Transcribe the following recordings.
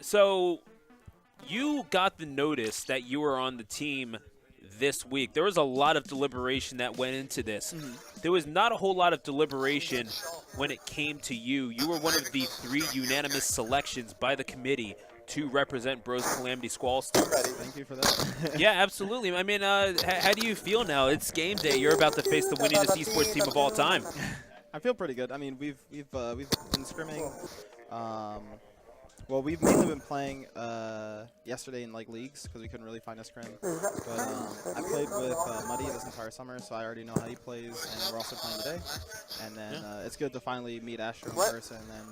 So you got the notice that you were on the team this week. There was a lot of deliberation that went into this. There was not a whole lot of deliberation when it came to you. You were one of the 3 unanimous selections by the committee to represent Bros Calamity Squall Stars. Thank you for that. Yeah, absolutely. I mean, how do you feel now? It's game day. You're about to face the winningest esports team of all time. I feel pretty good. I mean, we've been scrimming. Well, we've mainly been playing yesterday in like leagues because we couldn't really find a scrim. But I played with Muddy this entire summer, so I already know how he plays, and we're also playing today. And then it's good to finally meet Astro in person. And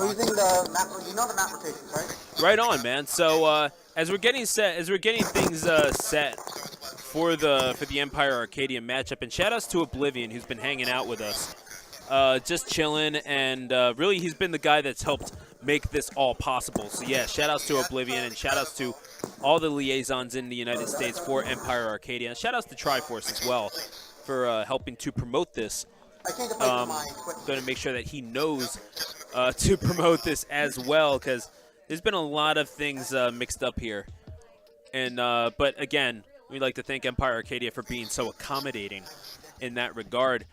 using the map, you know the map rotations, right? Right on, man. So as we're getting things set for the Empire Arcadia matchup, and shoutouts to Oblivion, who's been hanging out with us, just chilling, and really he's been the guy that's helped make this all possible. So yeah, shoutouts to Oblivion, and shoutouts to all the liaisons in the United States for Empire Arcadia, and shoutouts to Triforce as well for helping to promote this. Going to make sure that he knows to promote this as well, because there's been a lot of things mixed up here. And but again, we'd like to thank Empire Arcadia for being so accommodating in that regard.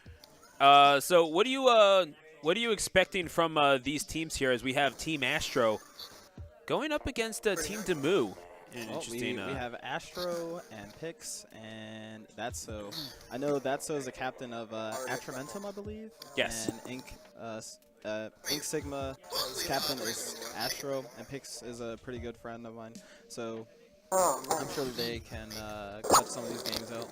So what are you expecting from these teams here, as we have Team Astro going up against Team Demu? We have Astro and Pix and Thatso. I know Thatso is the captain of Atramentum, I believe. Yes. And Ink Sigma's captain is Astro, and Pix is a pretty good friend of mine. So I'm sure that they can cut some of these games out.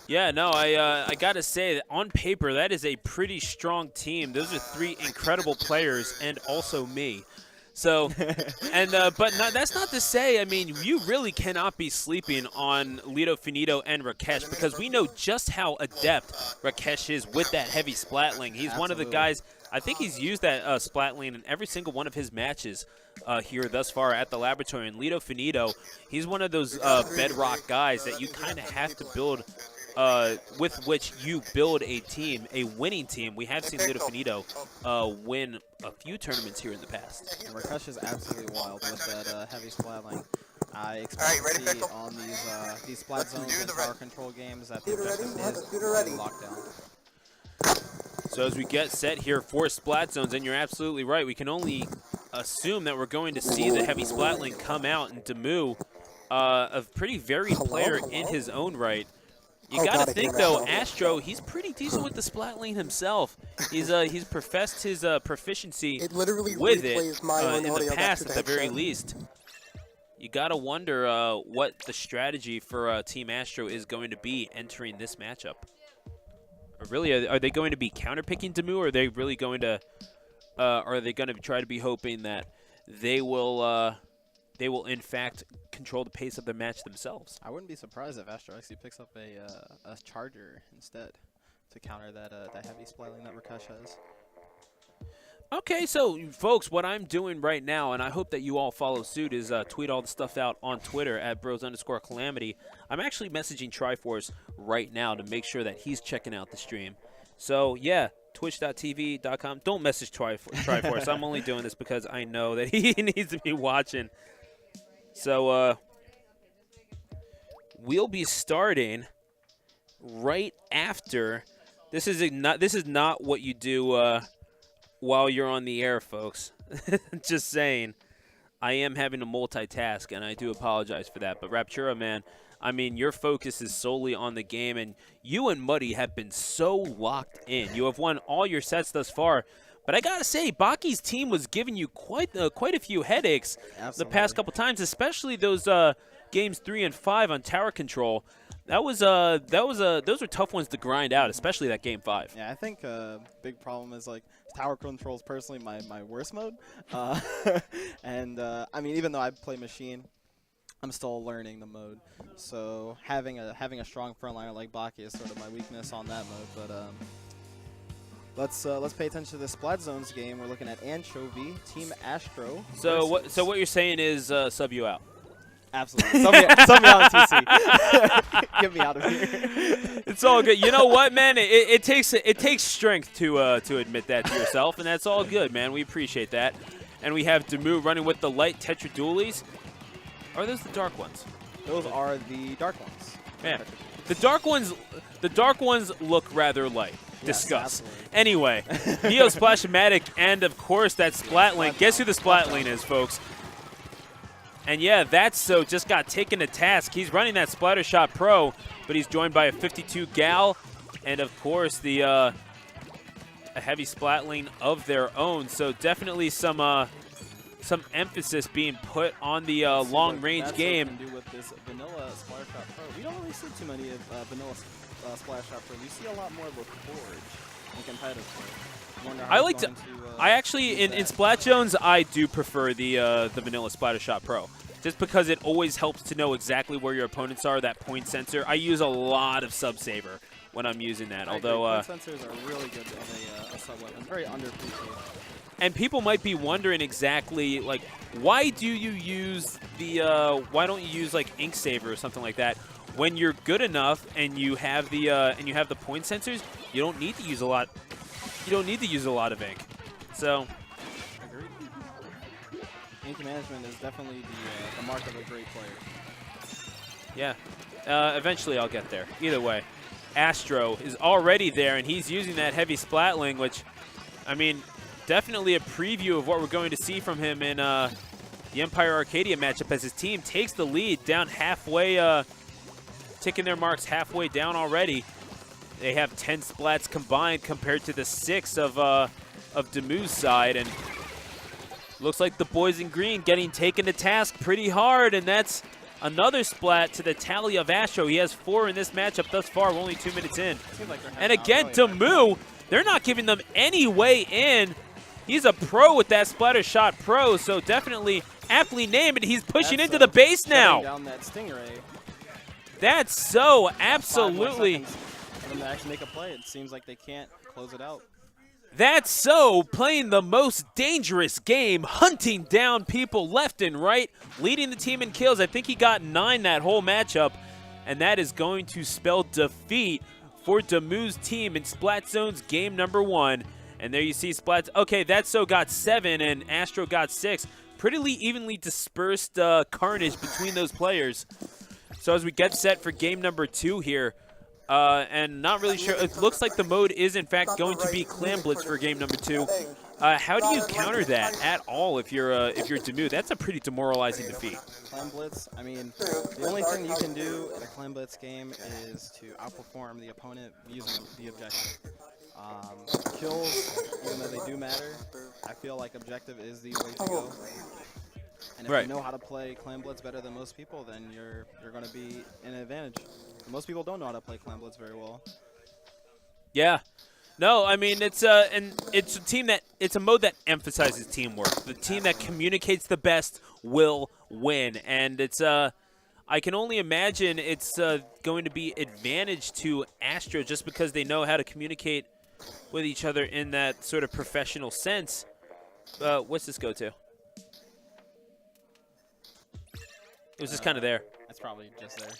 Yeah, no, I gotta say that on paper that is a pretty strong team. Those are 3 incredible players, and also me. So, and but that's not to say, I mean, you really cannot be sleeping on Lido Finito and Rakesh, because we know just how adept Rakesh is with that heavy splatling. He's one of the guys. I think he's used that splatling in every single one of his matches here thus far at the laboratory. And Lido Finito, he's one of those bedrock guys that you kind of have to build. With which you build a team, a winning team. We have seen Lido Finito win a few tournaments here in the past. And Rakesh is absolutely wild with that heavy splatling. I expect to see on these splat zones and power control games that the objective is lockdown. So as we get set here for splat zones, and you're absolutely right, we can only assume that we're going to see the heavy splatling come out, and Demu, a pretty varied player in his own right. You gotta think though, Astro, he's pretty decent with the splat lane himself. He's professed his proficiency with it in the past at the very least. You gotta wonder what the strategy for Team Astro is going to be entering this matchup. Or really, are they going to be counterpicking Demu, or are they really going to, are they going to try to be hoping that they will in fact control the pace of the match themselves? I wouldn't be surprised if Astro actually picks up a charger instead to counter that heavy splatling that Rakesh has. Okay, so folks, what I'm doing right now, and I hope that you all follow suit, is tweet all the stuff out on Twitter at bros_calamity. I'm actually messaging Triforce right now to make sure that he's checking out the stream. So yeah, twitch.tv.com. Don't message Triforce. I'm only doing this because I know that he needs to be watching. So we'll be starting right after. This is not what you do while you're on the air, folks. Just saying. I am having to multitask, and I do apologize for that. But Raptura, man, I mean, your focus is solely on the game, and you and Muddy have been so locked in. You have won all your sets thus far. But I gotta say, Baki's team was giving you quite a few headaches the past couple times, especially those games 3 and 5 on tower control. Those were tough ones to grind out, especially that game 5. Yeah, I think big problem is like tower control is personally my worst mode, and I mean, even though I play machine, I'm still learning the mode. So having a strong frontliner like Baki is sort of my weakness on that mode, but. Let's pay attention to the Splat Zones game. We're looking at Anchovy, Team Astro. So what you're saying is sub you out. Absolutely. Sub me out on TC. Get me out of here. It's all good. You know what, man? It takes strength to admit that to yourself, and that's all good, man. We appreciate that. And we have Demu running with the light Tetra Dualies. Are those the dark ones? Those are the dark ones. Yeah. The dark ones look rather light. Yes, Discuss. absolutely. Anyway, Neo Splashmatic and, of course, that Splatling. Guess who the Splatling is, folks? And, yeah, that's so just got taken to task. He's running that Splattershot Pro, but he's joined by a 52 Gal and, of course, the a heavy Splatling of their own. So definitely some emphasis being put on the long-range game. That's what we can do with this vanilla Splattershot Pro. We don't really see too many of vanilla Splattershot Pro. We see a lot more of a Forge in competitive play. I like to. I actually in Splat Zones I do prefer the vanilla Splattershot Pro, just because it always helps to know exactly where your opponents are. That point sensor. I use a lot of Sub Saver when I'm using that. Although point sensors are really good in a sub weapon. Very underappreciated. And people might be wondering exactly, like, why do you use the, why don't you use, like, Ink Saver or something like that? When you're good enough and you have the point sensors, you don't need to use a lot. You don't need to use a lot of ink. So. Agreed. Ink management is definitely the mark of a great player. Yeah. Eventually I'll get there. Either way, Astro is already there, and he's using that heavy Splatling, which, I mean, definitely a preview of what we're going to see from him in the Empire Arcadia matchup as his team takes the lead down halfway, ticking their marks halfway down already. They have 10 splats combined compared to the 6 of Demu's side, and looks like the boys in green getting taken to task pretty hard, and that's another splat to the tally of Astro. He has 4 in this matchup thus far. We're only 2 minutes in. And again, Demu, they're not giving them any way in. He's a pro with that Splattershot Pro, so definitely aptly named, and he's pushing into the base now. Down that Stingray. That's so absolutely. For them to actually make a play, it seems like they can't close it out. That's so playing the most dangerous game, hunting down people left and right, leading the team in kills. I think he got 9 that whole matchup, and that is going to spell defeat for Demu's team in Splat Zones game number 1. And there you see Splats. Okay, That's so got 7 and Astro got 6. Pretty evenly dispersed carnage between those players. So as we get set for game number 2 here, and not really sure. It looks like the mode is in fact going to be Clam Blitz for game number 2. How do you counter that at all if you're Demu? That's a pretty demoralizing defeat. Clam Blitz. I mean, the only thing you can do in a Clam Blitz game is to outperform the opponent using the objective. Kills, even though they do matter, I feel like objective is the way to go. And if you know how to play Clam Blitz better than most people, then you're going to be in an advantage. Most people don't know how to play Clam Blitz very well. Yeah. No, I mean, it's a team it's a mode that emphasizes teamwork. The team that communicates the best will win, and it's I can only imagine it's going to be advantage to Astro just because they know how to communicate with each other in that sort of professional sense. What's this go to? It was just kind of there. That's probably just there.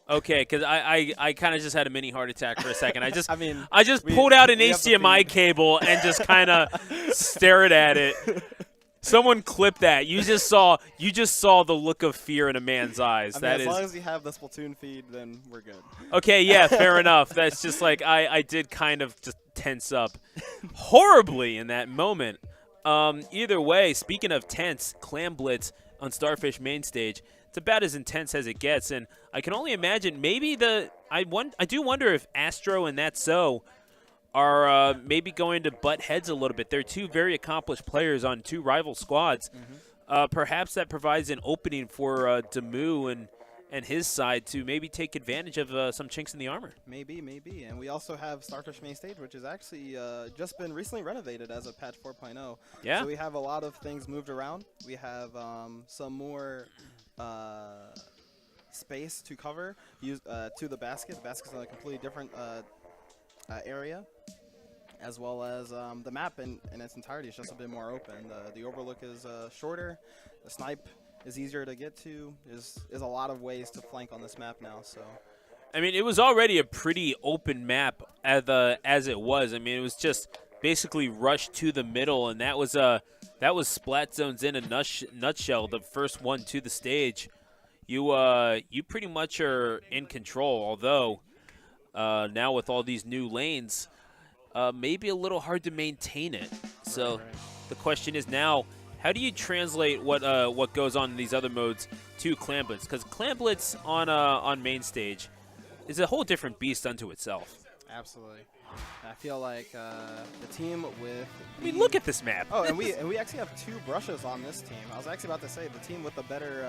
Okay, because I kind of just had a mini heart attack for a second. I just I just pulled out an HDMI cable and just kind of stared at it. Someone clip that. You just saw the look of fear in a man's eyes. As long as you have the Splatoon feed, then we're good. Okay, yeah, fair enough. That's just like I did kind of just tense up horribly in that moment. Either way, speaking of tense, Clam Blitz on Starfish main stage. It's about as intense as it gets, and I can only imagine maybe I do wonder if Astro and That's So are maybe going to butt heads a little bit. They're 2 very accomplished players on 2 rival squads. Perhaps that provides an opening for Demu and his side to maybe take advantage of some chinks in the armor. Maybe. And we also have Starfish main stage, which has actually just been recently renovated as of patch 4.0. Yeah. So we have a lot of things moved around. We have some more space to cover to the basket. The basket's in a completely different area, as well as the map in its entirety is just a bit more open. The overlook is shorter. The snipe is easier to get to. There's a lot of ways to flank on this map now. So, I mean, it was already a pretty open map as it was. I mean, it was just basically rushed to the middle, and that was That was Splat Zones in a nutshell, the first one to the stage. You pretty much are in control, although now with all these new lanes, maybe a little hard to maintain it. So Right. the question is now, how do you translate what goes on in these other modes to Clamblitz? Because Clamblitz on main stage is a whole different beast unto itself. Absolutely. I feel like the team with. I mean, look at this map. Oh, and we actually have 2 brushes on this team. I was actually about to say the team with the better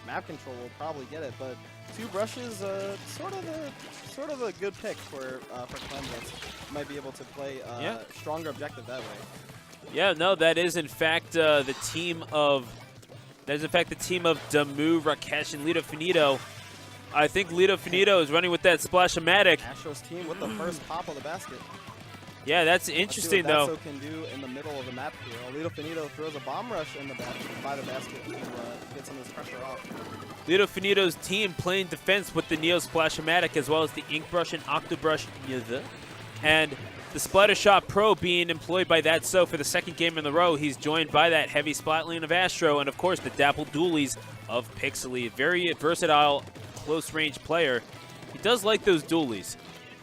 map control will probably get it, but 2 brushes, sort of a good pick for Clemens. Might be able to play stronger objective that way. Yeah, no, that is in fact the team of Damu, Rakesh, and Lito Finito. I think Lito Finito is running with that Splash-O-Matic. Astro's team with the first pop of the basket. Yeah, that's interesting, though. Let's see what Dasso can do in the middle of the map here. Lito Finito throws a bomb rush in the basket, by the basket to get some of this pressure off. Lito Finito's team playing defense with the Neo Splash-O-Matic as well as the Ink Brush and Octobrush. And the Splatter Shot Pro being employed by that so for the second game in a row. He's joined by that heavy splat lane of Astro and, of course, the Dapple Dualies of Pixely. Very versatile, close-range player. He does like those dualies.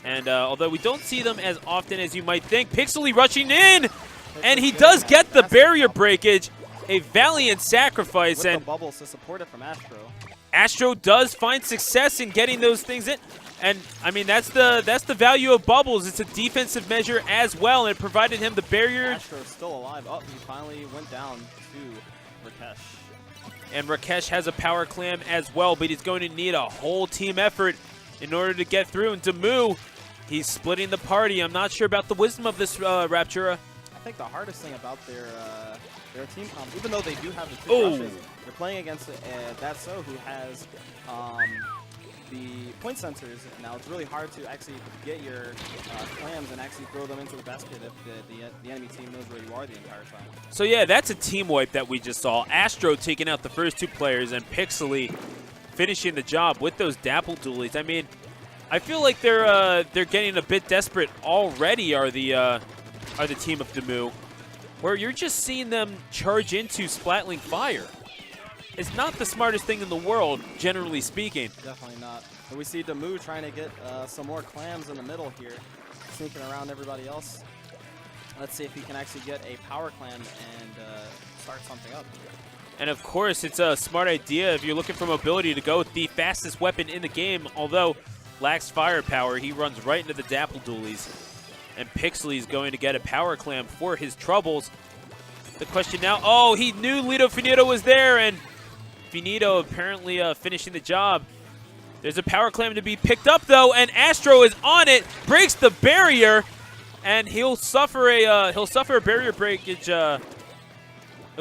And although we don't see them as often as you might think, Pixely rushing in! And he does get the barrier breakage. A valiant sacrifice. With And the bubbles to support it from Astro. Astro does find success in getting those things in. And, I mean, that's the value of bubbles. It's a defensive measure as well, and it provided him the barrier. Astro's still alive. Oh, he finally went down to Rakesh. And Rakesh has a power clam as well, but he's going to need a whole team effort in order to get through. And Damu, he's splitting the party. I'm not sure about the wisdom of this Raptura. I think the hardest thing about their team comp, even though they do have the 2 rushes, they're playing against that so who has the point sensors. Now it's really hard to actually get your clams and actually throw them into the basket if the enemy team knows where you are the entire time. So yeah, that's a team wipe that we just saw. Astro taking out the first 2 players and Pixely finishing the job with those Dapple Dualies. I mean, I feel like they're getting a bit desperate already. Are the team of Damu, where you're just seeing them charge into Splatling Fire. It's not the smartest thing in the world, generally speaking. Definitely not. And we see Damu trying to get some more clams in the middle here, sneaking around everybody else. Let's see if he can actually get a power clam and start something up. And of course, it's a smart idea if you're looking for mobility to go with the fastest weapon in the game. Although lacks firepower, he runs right into the Dapple Dualies. And Pixley's going to get a power clam for his troubles. The question now, oh, he knew Lito Finito was there, and Finito apparently finishing the job. There's a power clam to be picked up, though, and Astro is on it, breaks the barrier, and he'll suffer a barrier breakage. He'll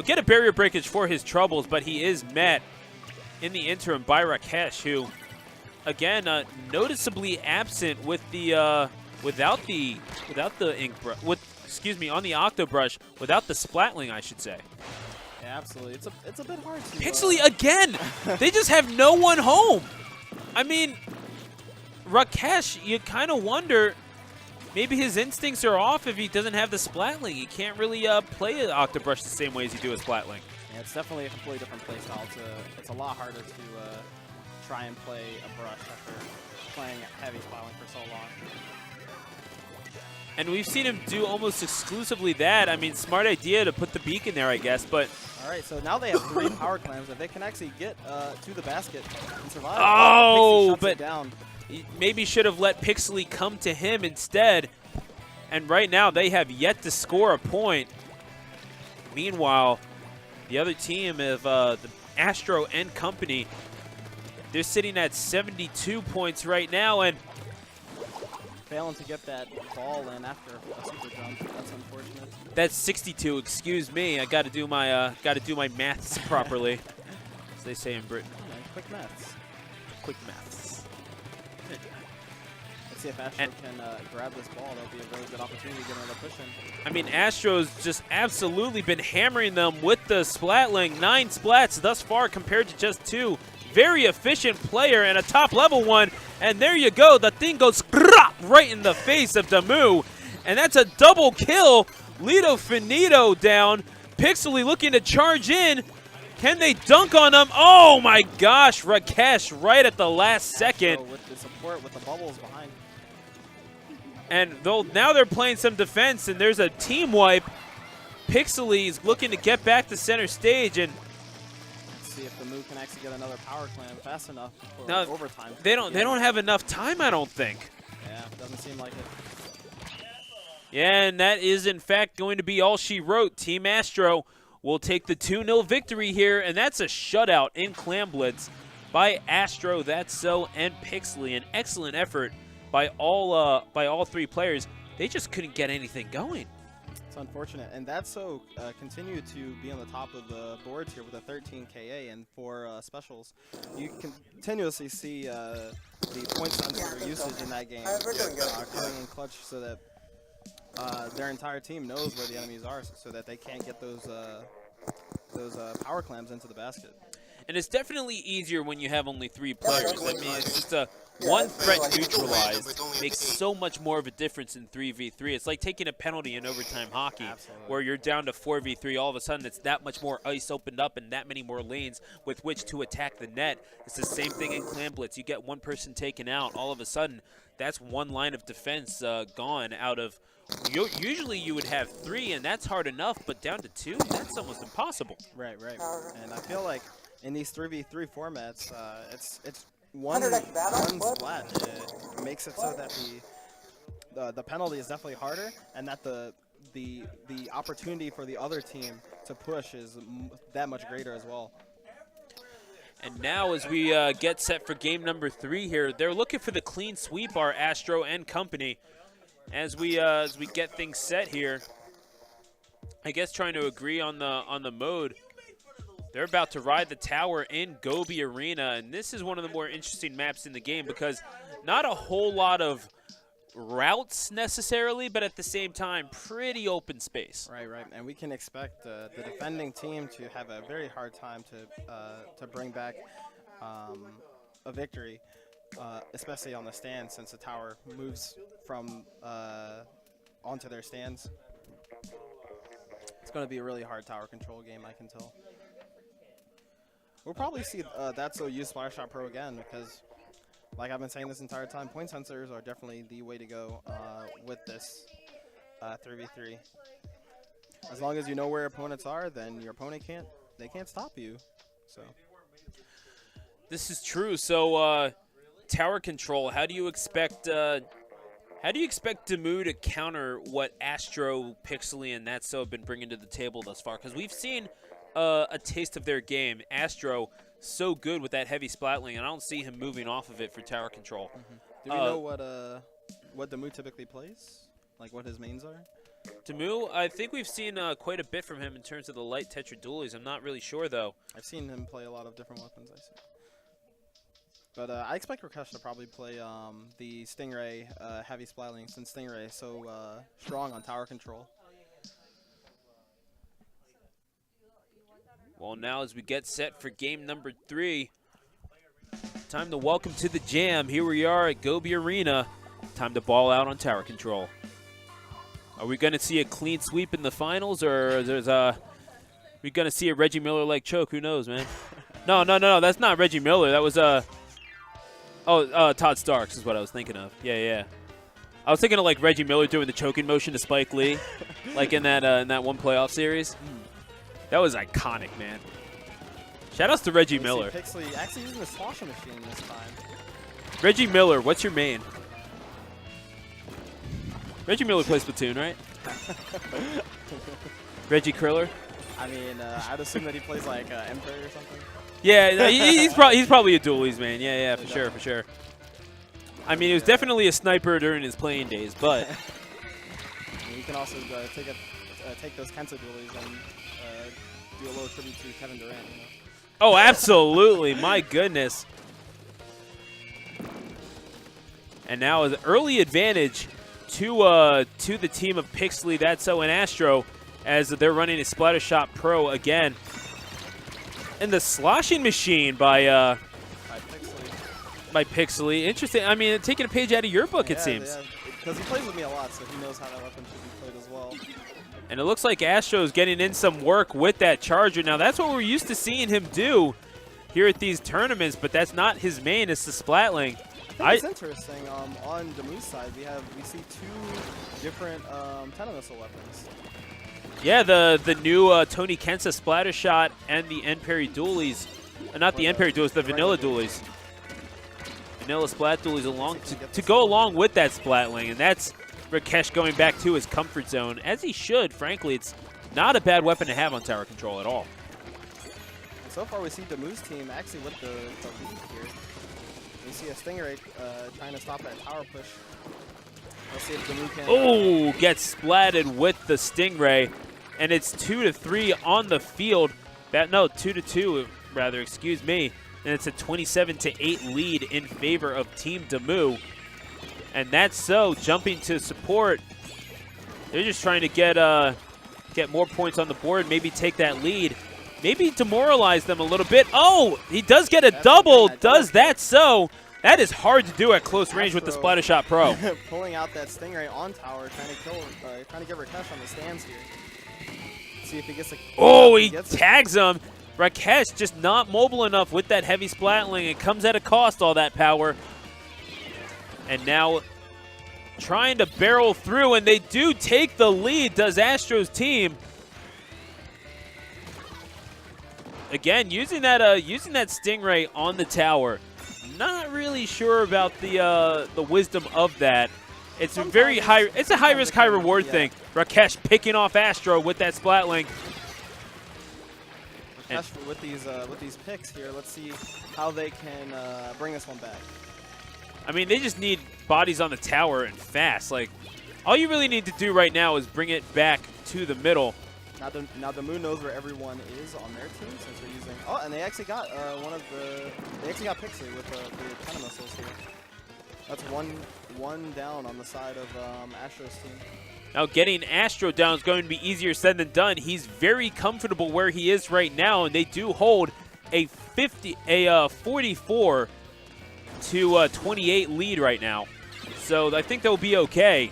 get a barrier breakage for his troubles, but he is met in the interim by Rakesh, who, again, noticeably absent with the without the ink brush, on the Octobrush, without the Splatling, I should say. Yeah, absolutely. It's a bit hard to... Pixely again! They just have no one home! I mean, Rakesh, you kind of wonder, maybe his instincts are off if he doesn't have the Splatling. He can't really play an Octobrush the same way as you do a Splatling. Yeah, it's definitely a completely different play style. It's a lot harder to try and play a brush after playing heavy Splatling for so long. And we've seen him do almost exclusively that. I mean, smart idea to put the beacon there, I guess, but... All right, so now they have 3 power clams. If they can actually get to the basket and survive, oh, Pixie shuts but it down. He maybe should have let Pixely come to him instead. And right now, they have yet to score a point. Meanwhile, the other team of the Astro and company, they're sitting at 72 points right now, and failing to get that ball in after a super jump. That's unfortunate. That's 62. Excuse me. I got to do my maths properly, as they say in Britain. Oh, nice. Quick maths. Quick maths. Let's see if Astro can grab this ball. That'll be a really good opportunity to get another push in. I mean, Astro's just absolutely been hammering them with the Splatling. 9 splats thus far compared to just 2. Very efficient player and a top-level one. And there you go. The thing goes right in the face of Damu. And that's a double kill. Lito Finito down. Pixely looking to charge in. Can they dunk on him? Oh my gosh, Rakesh right at the last second. Astro with the support with the bubbles behind. And now they're playing some defense, and there's a team wipe. Pixely is looking to get back to center stage, and Let's see if the move can actually get another power clam fast enough for No, overtime. they don't have enough time, I don't think. Yeah, doesn't seem like it. Yeah, and that is in fact going to be all she wrote. Team Astro will take the 2-0 victory here, and that's a shutout in Clam Blitz by Astro, That's So, and Pixely. An excellent effort by all three players. They just couldn't get anything going. It's unfortunate, and That's So continue to be on the top of the boards here with a 13 KA, and for specials, you can continuously see the point sensor usage in that game coming in clutch, so that their entire team knows where the enemies are, so that they can't get those power clams into the basket. And it's definitely easier when you have only 3 players. I mean, it's just a one threat neutralized makes so much more of a difference in 3v3. It's like taking a penalty in overtime hockey. Absolutely. Where you're down to 4v3. All of a sudden, it's that much more ice opened up and that many more lanes with which to attack the net. It's the same thing in Clam Blitz. You get one person taken out. All of a sudden, that's one line of defense gone out of. Usually you would have 3, and that's hard enough, but down to 2, that's almost impossible. Right. And I feel like in these 3v3 formats, it's one splat. It makes it so that the penalty is definitely harder, and that the opportunity for the other team to push is that much greater as well. And now as we get set for game number 3 here, they're looking for the clean sweep, our Astro and company. As we get things set here, I guess trying to agree on the mode. They're about to ride the tower in Gobi Arena, and this is one of the more interesting maps in the game because not a whole lot of routes necessarily, but at the same time, pretty open space. Right. And we can expect the defending team to have a very hard time to bring back a victory. Especially on the stand, since the tower moves from onto their stands. It's going to be a really hard tower control game, I can tell. We'll probably see That's So use Splash Shot Pro again because, like I've been saying this entire time, point sensors are definitely the way to go with this 3v3. As long as you know where opponents are, then your opponent can't stop you. So this is true. So. Tower control. How do you expect Demu to counter what Astro, Pixely, and That's So have been bringing to the table thus far? Because we've seen a taste of their game. Astro so good with that heavy splatling, and I don't see him moving off of it for tower control. Do we know what Demu typically plays? Like what his mains are? Demu, I think we've seen quite a bit from him in terms of the light tetra dualies. I'm not really sure though. I've seen him play a lot of different weapons. I see. But I expect Rakesh to probably play the Stingray heavy splatling, since Stingray is so strong on tower control. Well, now as we get set for game number 3, time to welcome to the jam. Here we are at Gobi Arena. Time to ball out on tower control. Are we going to see a clean sweep in the finals, or we going to see a Reggie Miller-like choke? Who knows, man? No. That's not Reggie Miller. That was Todd Starks is what I was thinking of. Yeah. I was thinking of like Reggie Miller doing the choking motion to Spike Lee, like in that one playoff series. That was iconic, man. Shoutouts to Reggie Miller. Pixely actually using the sloshing machine this time. Reggie Miller, what's your main? Reggie Miller plays Splatoon, right? Reggie Kriller? I mean, I'd assume that he plays like Emperor or something. Yeah, he's probably a dualies, man. Yeah, for sure. I mean, he was definitely a sniper during his playing days, but you can also take those Kenta dualies and do a little tribute to Kevin Durant. You know? Oh, absolutely! My goodness. And now an early advantage to the team of Pixely, That's So, and Astro, as they're running a Splatter Shot Pro again. And the sloshing machine by Pixely. Interesting. I mean, taking a page out of your book, it seems. Yeah, because he plays with me a lot, so he knows how that weapon should be played as well. And it looks like Astro's getting in some work with that charger. Now, that's what we're used to seeing him do here at these tournaments, but that's not his main. It's the Splatling. I think it's interesting. On Damu's side, we see two different missile weapons. Yeah, the new Tony Kensa splatter shot and the End Parry dualies. Not the End Parry dualies, the vanilla dualies. Vanilla splat dualies along to go along with that Splatling, and that's Rakesh going back to his comfort zone, as he should. Frankly, it's not a bad weapon to have on tower control at all. And so far, we see Damu's team actually with the lead here. We see a Stingray trying to stop that tower push. Let's see if Damu can. Oh, gets splatted with the Stingray, and it's 2-3 on the field. No, 2-2 rather. Excuse me. And it's a 27-8 lead in favor of Team Damu. And that's so jumping to support. They're just trying to get more points on the board, maybe take that lead, maybe demoralize them a little bit. Oh, he does get a double. Does that so? That is hard to do at close range with the Splattershot Pro. Pulling out that Stingray on tower, trying to get Rakesh on the stands here. See if he gets a. Oh, he tags him. Rakesh just not mobile enough with that heavy Splatling. It comes at a cost, all that power. And now trying to barrel through, and they do take the lead, does Astro's team. Again, using that Stingray on the tower. Not really sure about the wisdom of that. It's a very high. It's a high risk, high reward thing. Rakesh picking off Astro with that Splatling. Rakesh with these picks here. Let's see how they can bring this one back. I mean, they just need bodies on the tower and fast. Like, all you really need to do right now is bring it back to the middle. Now Damu knows where everyone is on their team since they're using. Oh, and they actually got They actually got Pixley with the China missiles here. That's one down on the side of Astro's team. Now getting Astro down is going to be easier said than done. He's very comfortable where he is right now, and they do hold a 44 to 28 lead right now. So I think they'll be okay.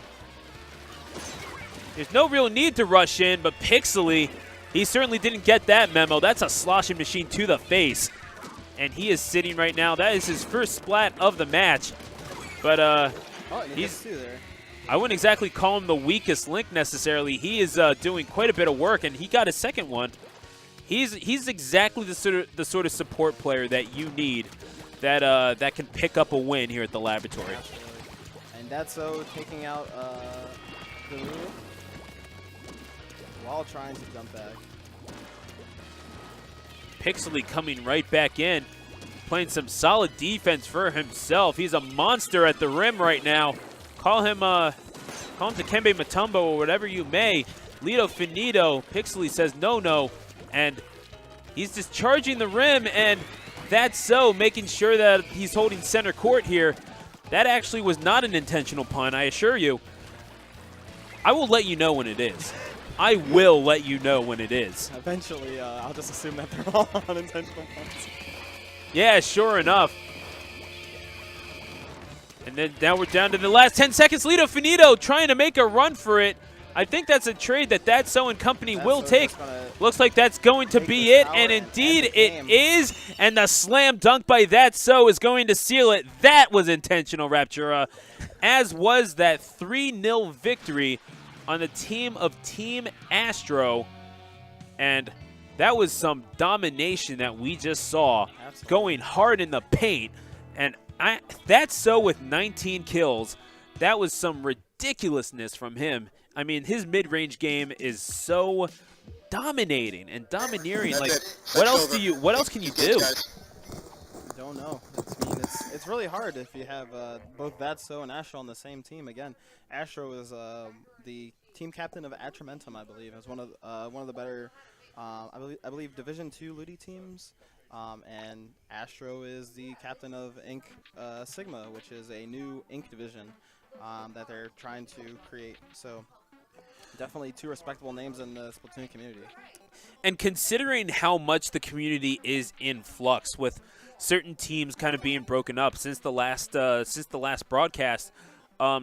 There's no real need to rush in, but Pixley, he certainly didn't get that memo. That's a sloshing machine to the face. And he is sitting right now. That is his first splat of the match. But he's, I wouldn't exactly call him the weakest link necessarily. He is doing quite a bit of work, and he got a second one. He's exactly the sort of support player that you need, that can pick up a win here at the laboratory. Absolutely. And that's taking out Damu while trying to jump back. Pixley coming right back in, playing some solid defense for himself. He's a monster at the rim right now. Call him Dikembe Mutombo or whatever you may. Lido Finito. Pixley says no, and he's just charging the rim, and that's so, making sure that he's holding center court here. That actually was not an intentional pun, I assure you. I will let you know when it is. I will let you know when it is. Eventually, I'll just assume that they're all unintentional puns. Yeah, sure enough. And then now we're down to the last 10 seconds. Lido Finito trying to make a run for it. I think that's a trade that So and company will take. Looks like that's going to be it, and indeed it is. And the slam dunk by So is going to seal it. That was intentional, Raptura, as was that 3-0 victory on the team of Team Astro. And that was some domination that we just saw. Absolutely. Going hard in the paint. And So with 19 kills. That was some ridiculousness from him. I mean, his mid-range game is so dominating and domineering. Like, what else can you do? I don't know. It's really hard if you have both So and Astro on the same team. Again, Astro is the team captain of Atramentum, I believe. It's one of the better, I believe Division II Ludi teams. And Astro is the captain of Inc. Sigma, which is a new Inc. division that they're trying to create. So definitely two respectable names in the Splatoon community. And considering how much the community is in flux, with certain teams kind of being broken up since the last broadcast,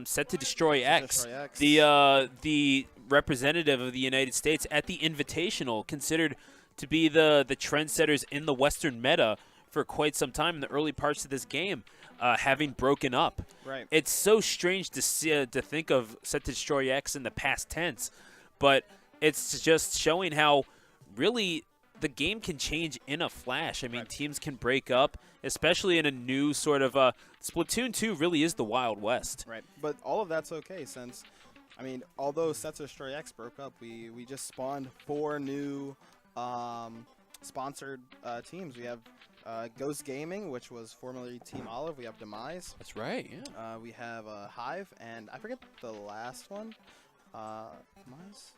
set to destroy X. The representative of the United States at the Invitational, considered to be the trendsetters in the Western meta for quite some time in the early parts of this game, having broken up. Right. It's so strange to see, to think of Set to Destroy X in the past tense, but it's just showing how really the game can change in a flash. I mean, teams can break up, especially in a new sort of Splatoon 2 really is the Wild West. Right. But all of that's okay since, I mean, although Set to Destroy X broke up, we just spawned 4 new sponsored teams. We have Ghost Gaming, which was formerly Team Olive. We have Demise. That's right, yeah. We have Hive, and I forget the last one. Demise?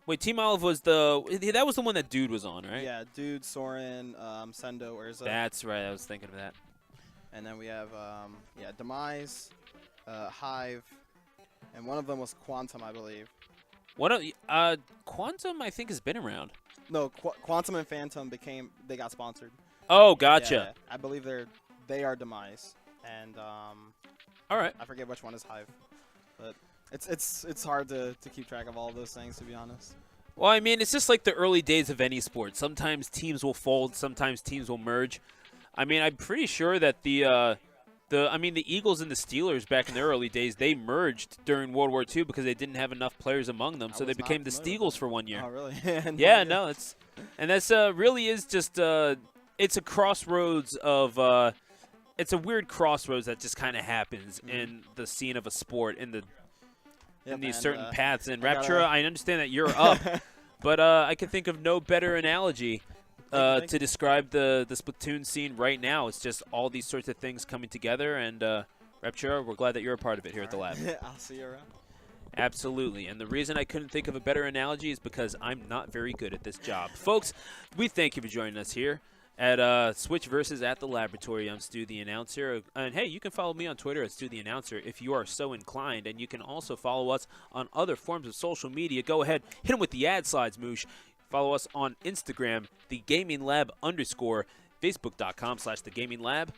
Wait, Team Olive was that was the one that Dude was on, right? Yeah, Dude, Soren, Sendo, Urza. That's right. I was thinking of that. And then we have, Demise, Hive, and one of them was Quantum, I believe. Quantum, I think, has been around. No, Quantum and Phantom they got sponsored. Oh, gotcha. Yeah, I believe they are Demise, and all right. I forget which one is Hive, but it's hard to keep track of all of those things, to be honest. Well, I mean, it's just like the early days of any sport. Sometimes teams will fold, sometimes teams will merge. I mean, I'm pretty sure that the Eagles and the Steelers back in the early days, they merged during World War II because they didn't have enough players among them, so they became the Steagles for 1 year. Oh, really? Yeah, no, that's really is just it's a crossroads of it's a weird crossroads that just kind of happens in the scene of a sport in these certain paths. And Raptura, I understand that you're up, but I can think of no better analogy to describe the Splatoon scene right now. It's just all these sorts of things coming together, and Raptura, we're glad that you're a part of it here at the lab. I'll see you around. Absolutely, and the reason I couldn't think of a better analogy is because I'm not very good at this job. Folks, we thank you for joining us here at Switch versus at the Laboratory. I'm Stu the Announcer, and hey, you can follow me on Twitter at Stu the Announcer if you are so inclined, and you can also follow us on other forms of social media. Go ahead, hit them with the ad slides, Moosh. Follow us on Instagram, thegaminglab_, Facebook.com/thegaminglab,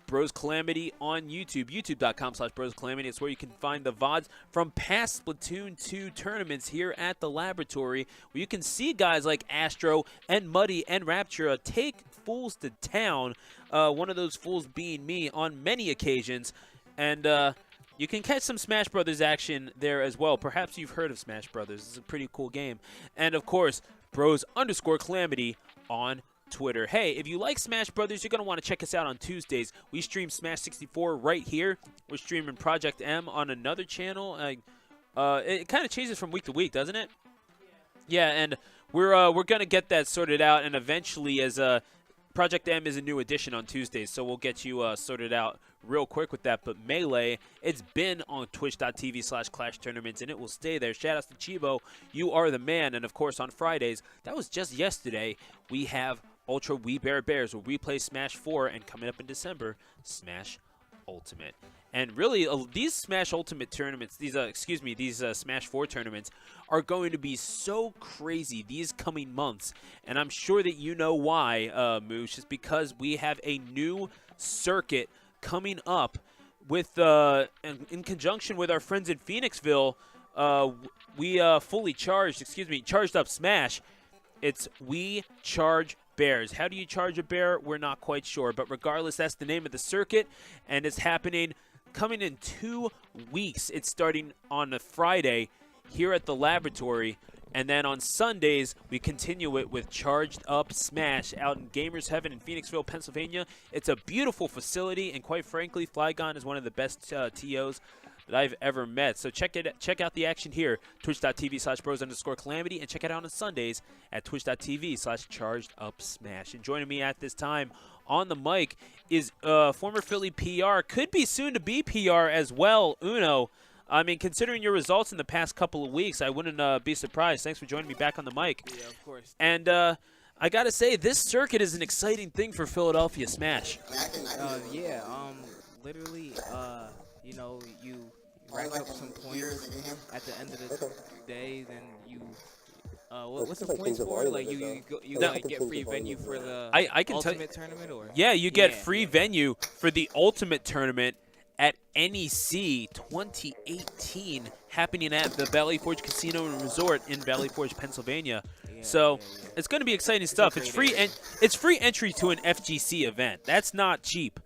Bros Calamity on YouTube, YouTube.com/Bros Calamity. It's where you can find the VoDs from past Splatoon 2 tournaments here at the Laboratory, where you can see guys like Astro and Muddy and Raptura take fools to town, one of those fools being me on many occasions. And you can catch some Smash Brothers action there as well. Perhaps you've heard of Smash Brothers. It's a pretty cool game. And, of course, Bros_Calamity on Twitter. Hey, if you like Smash Brothers, you're going to want to check us out on Tuesdays. We stream Smash 64 right here. We're streaming Project M on another channel. It kind of changes from week to week, doesn't it? Yeah, and we're going to get that sorted out, and eventually, as Project M is a new addition on Tuesdays, so we'll get you sorted out real quick with that. But Melee, it's been on twitch.tv/Clash Tournaments, and it will stay there. Shout out to Chibo. You are the man. And, of course, on Fridays, that was just yesterday, we have Ultra We Bear Bears, where we play Smash 4, and coming up in December, Smash Ultimate. And really, these Smash Ultimate tournaments, these Smash 4 tournaments are going to be so crazy these coming months. And I'm sure that you know why, Moosh, is because we have a new circuit coming up with, in conjunction with our friends in Phoenixville. We charged up Smash. It's We Charge Bears. How do you charge a bear? We're not quite sure. But regardless, that's the name of the circuit, and it's coming in 2 weeks. It's starting on a Friday here at the Laboratory, and then on Sundays, we continue it with Charged Up Smash out in Gamers Heaven in Phoenixville, Pennsylvania. It's a beautiful facility, and quite frankly, Flygon is one of the best TOs that I've ever met. So check out the action here, twitch.tv/Bros_Calamity, and check it out on Sundays at twitch.tv/ChargedUpSmash. And joining me at this time on the mic is former Philly PR, could be soon to be PR as well, Uno. I mean, considering your results in the past couple of weeks, I wouldn't be surprised. Thanks for joining me back on the mic. Yeah, of course. And I got to say, this circuit is an exciting thing for Philadelphia Smash. Literally, you rack up some points at the end of the day, then you what's the points for? Like you get free venue for the I can ultimate tournament, or you get free venue for the ultimate tournament, at NEC 2018 happening at the Valley Forge Casino and Resort in Valley Forge, Pennsylvania. So it's going to be exciting stuff. It's free entry to an FGC event. That's not cheap.